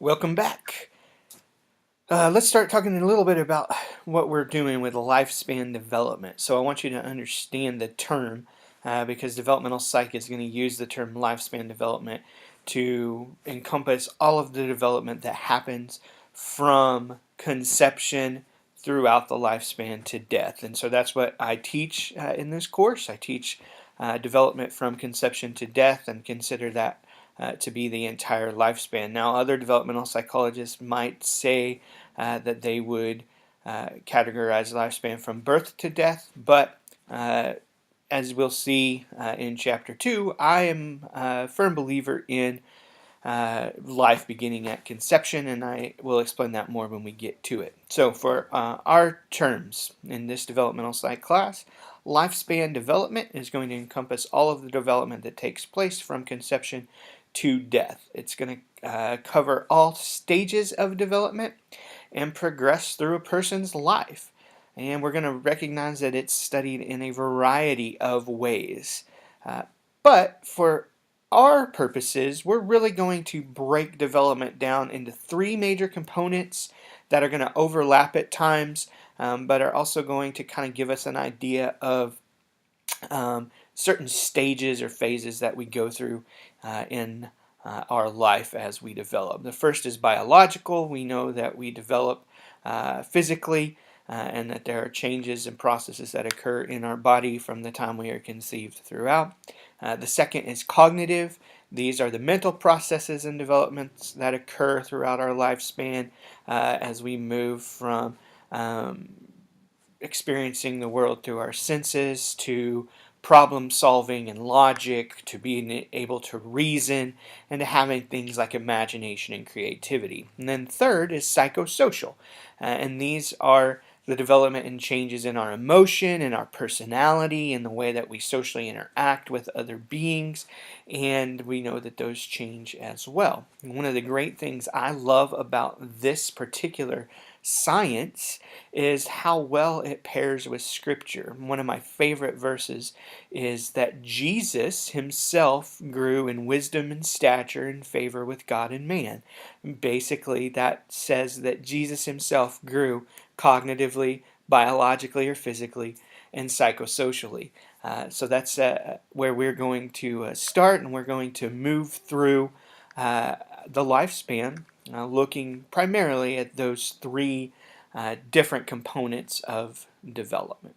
Welcome back. Let's start talking a little bit about what we're doing with lifespan development. So I want you to understand the term because developmental psych is going to use the term lifespan development to encompass all of the development that happens from conception throughout the lifespan to death. And so that's what I teach in this course. I teach development from conception to death and consider that to be the entire lifespan. Now, other developmental psychologists might say that they would categorize lifespan from birth to death, but as we'll see in Chapter 2, I am a firm believer in life beginning at conception, and I will explain that more when we get to it. So for our terms in this developmental psych class, lifespan development is going to encompass all of the development that takes place from conception to death. It's going to cover all stages of development and progress through a person's life. And we're going to recognize that it's studied in a variety of ways. But for our purposes, we're really going to break development down into three major components that are going to overlap at times, but are also going to kind of give us an idea of certain stages or phases that we go through in our life as we develop. The first is biological. We know that we develop physically and that there are changes and processes that occur in our body from the time we are conceived throughout. The second is cognitive. These are the mental processes and developments that occur throughout our lifespan as we move from experiencing the world through our senses to problem solving and logic, to being able to reason, and to having things like imagination and creativity. And then third is psychosocial, and these are the development and changes in our emotion and our personality and the way that we socially interact with other beings, and we know that those change as well. And one of the great things I love about this particular science is how well it pairs with Scripture. One of my favorite verses is that Jesus himself grew in wisdom and stature and favor with God and man. Basically, that says that Jesus himself grew cognitively, biologically or physically, and psychosocially. So that's where we're going to start, and we're going to move through the lifespan, looking primarily at those three different components of development.